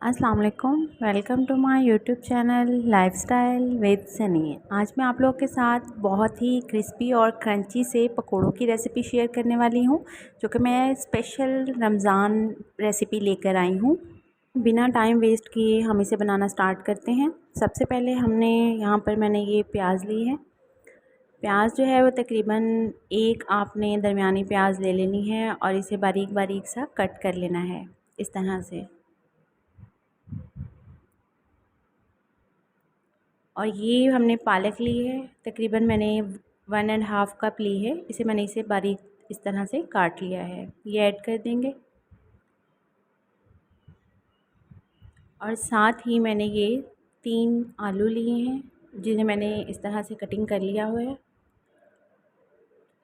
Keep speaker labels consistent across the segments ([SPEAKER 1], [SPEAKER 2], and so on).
[SPEAKER 1] अस्सलाम वालेकुम। Welcome to my YouTube channel lifestyle with Sunny. आज मैं आप लोगों के साथ बहुत ही क्रिस्पी और क्रंची से पकोड़ों की रेसिपी शेयर करने वाली हूँ, जो कि मैं स्पेशल रमज़ान रेसिपी लेकर आई हूँ। बिना टाइम वेस्ट किए हम इसे बनाना स्टार्ट करते हैं। सबसे पहले मैंने ये प्याज ली है। प्याज जो है वो तकरीबन एक आपने दरमियानी प्याज ले लेनी है और इसे बारीक बारीक सा कट कर लेना है इस तरह से। और ये हमने पालक ली है, तकरीबन मैंने 1.5 कप ली है। इसे बारीक इस तरह से काट लिया है, ये ऐड कर देंगे। और साथ ही मैंने ये 3 आलू लिए हैं, जिन्हें मैंने इस तरह से कटिंग कर लिया हुआ है,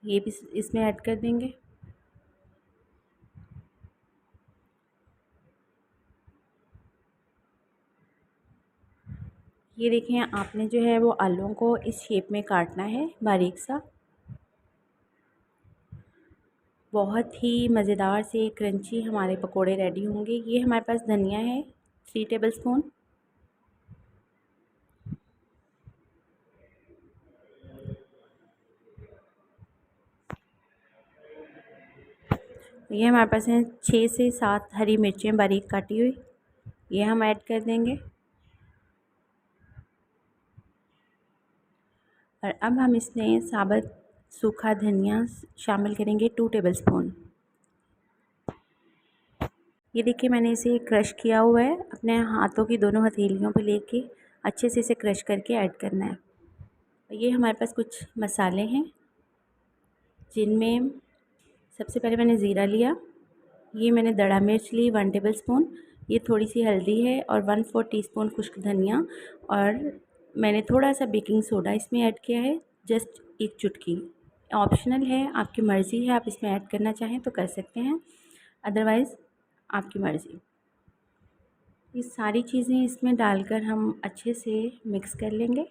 [SPEAKER 1] ये भी इसमें ऐड कर देंगे। ये देखें, आपने जो है वो आलूओं को इस शेप में काटना है बारीक सा। बहुत ही मज़ेदार से क्रंची हमारे पकोड़े रेडी होंगे। ये हमारे पास धनिया है 3 टेबलस्पून। ये हमारे पास हैं 6 से 7 हरी मिर्चें बारीक काटी हुई, ये हम ऐड कर देंगे। और अब हम इसमें साबुत सूखा धनिया शामिल करेंगे 2 टेबलस्पून। ये देखिए, मैंने इसे क्रश किया हुआ है। अपने हाथों की दोनों हथेलियों पे लेके अच्छे से इसे क्रश करके ऐड करना है। ये हमारे पास कुछ मसाले हैं, जिनमें सबसे पहले मैंने ज़ीरा लिया। ये मैंने दड़ा मिर्च ली 1 टेबलस्पून। ये थोड़ी सी हल्दी है और 1/4 टीस्पून खुश्क धनिया। और मैंने थोड़ा सा बेकिंग सोडा इसमें ऐड किया है, जस्ट 1 चुटकी। ऑप्शनल है, आपकी मर्ज़ी है, आप इसमें ऐड करना चाहें तो कर सकते हैं, अदरवाइज़ आपकी मर्ज़ी। ये सारी चीज़ें इसमें डालकर हम अच्छे से मिक्स कर लेंगे।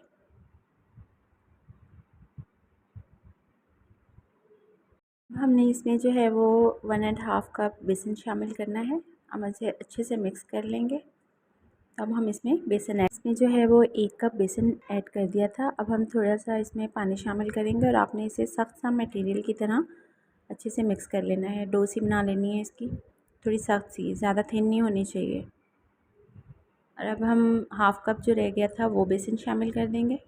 [SPEAKER 1] हमने इसमें जो है वो 1.5 कप बेसन शामिल करना है। हम इसे अच्छे से मिक्स कर लेंगे। अब हम इसमें जो है वो 1 कप बेसन ऐड कर दिया था। अब हम थोड़ा सा इसमें पानी शामिल करेंगे और आपने इसे सख्त सा मटेरियल की तरह अच्छे से मिक्स कर लेना है। डो सी बना लेनी है इसकी, थोड़ी सख्त सी, ज़्यादा थिन नहीं होनी चाहिए। और अब हम 1/2 कप जो रह गया था वो बेसन शामिल कर देंगे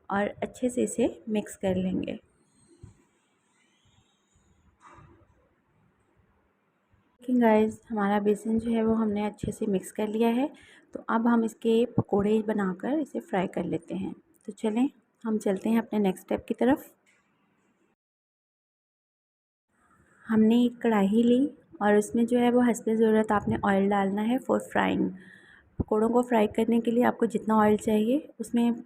[SPEAKER 1] और अच्छे से इसे मिक्स कर लेंगे। देखिए गाइस, हमारा बेसन जो है वो हमने अच्छे से मिक्स कर लिया है। तो अब हम इसके पकोड़े बनाकर इसे फ्राई कर लेते हैं। तो चलें, हम चलते हैं अपने नेक्स्ट स्टेप की तरफ। हमने एक कढ़ाई ली और उसमें जो है वो हस्बे ज़रूरत आपने ऑयल डालना है फॉर फ्राइंग। पकोड़ों को फ्राई करने के लिए आपको जितना ऑयल चाहिए, उसमें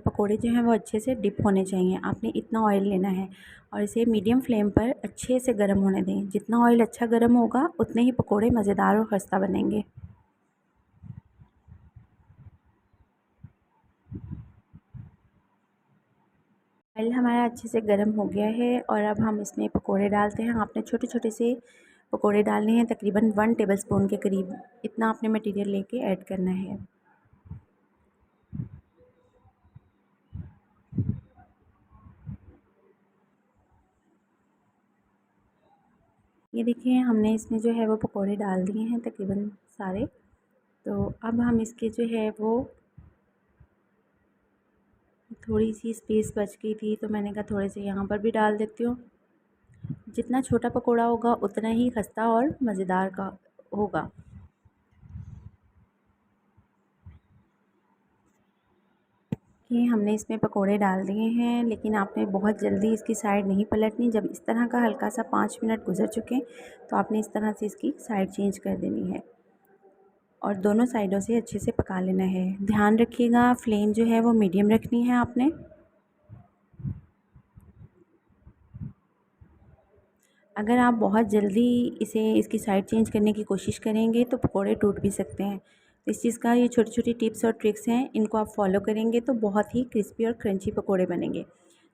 [SPEAKER 1] पकोड़े जो हैं वो अच्छे से डिप होने चाहिए। आपने इतना ऑयल लेना है और इसे मीडियम फ्लेम पर अच्छे से गर्म होने दें। जितना ऑयल अच्छा गर्म होगा, उतने ही पकोड़े मज़ेदार और खस्ता बनेंगे। ऑयल हमारा अच्छे से गर्म हो गया है और अब हम इसमें पकोड़े डालते हैं। आपने छोटे छोटे से पकोड़े डालने हैं, तकरीबन 1 टेबलस्पून के करीब। इतना आपने मटेरियल लेके ऐड करना है। ये देखिए, हमने इसमें जो है वो पकोड़े डाल दिए हैं तकरीबन सारे। तो अब हम इसके जो है वो, थोड़ी सी स्पेस बच गई थी तो मैंने कहा थोड़े से यहाँ पर भी डाल देती हूँ। जितना छोटा पकोड़ा होगा उतना ही खस्ता और मज़ेदार का होगा। कि हमने इसमें पकोड़े डाल दिए हैं, लेकिन आपने बहुत जल्दी इसकी साइड नहीं पलटनी। जब इस तरह का हल्का सा 5 मिनट गुजर चुके तो आपने इस तरह से इसकी साइड चेंज कर देनी है और दोनों साइडों से अच्छे से पका लेना है। ध्यान रखिएगा, फ्लेम जो है वो मीडियम रखनी है आपने। अगर आप बहुत जल्दी इसकी साइड चेंज करने की कोशिश करेंगे तो पकोड़े टूट भी सकते हैं। तो इस चीज़ का, ये छोटी छोटी टिप्स और ट्रिक्स हैं, इनको आप फॉलो करेंगे तो बहुत ही क्रिस्पी और क्रंची पकोड़े बनेंगे।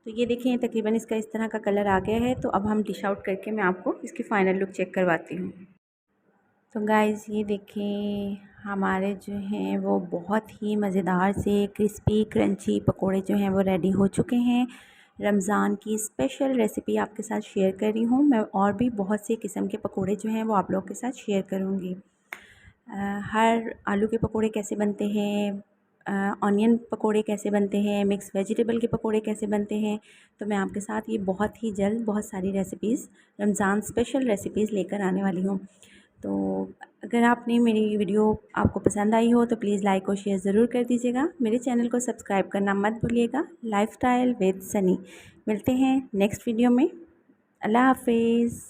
[SPEAKER 1] तो ये देखिए, तकरीबन इसका इस तरह का कलर आ गया है। तो अब हम डिश आउट करके मैं आपको इसकी फ़ाइनल लुक चेक करवाती हूँ। तो गाइस ये देखिए हमारे जो हैं वो बहुत ही मज़ेदार से क्रिस्पी क्रंची पकोड़े जो हैं वो रेडी हो चुके हैं। रमज़ान की स्पेशल रेसिपी आपके साथ शेयर कर रही हूँ मैं, और भी बहुत से किस्म के पकोड़े जो हैं वो आप लोगों के साथ शेयर करूँगी। हर आलू के पकोड़े कैसे बनते हैं, ऑनियन पकोड़े कैसे बनते हैं, मिक्स वेजिटेबल के पकोड़े कैसे बनते हैं, तो मैं आपके साथ ये बहुत ही जल्द बहुत सारी रेसिपीज़, रमज़ान स्पेशल रेसिपीज़ लेकर आने वाली हूँ। तो अगर आपने मेरी वीडियो आपको पसंद आई हो तो प्लीज़ लाइक और शेयर ज़रूर कर दीजिएगा। मेरे चैनल को सब्सक्राइब करना मत भूलिएगा। Lifestyle with Sunny. मिलते हैं नेक्स्ट वीडियो में। अल्लाह हाफ़िज़।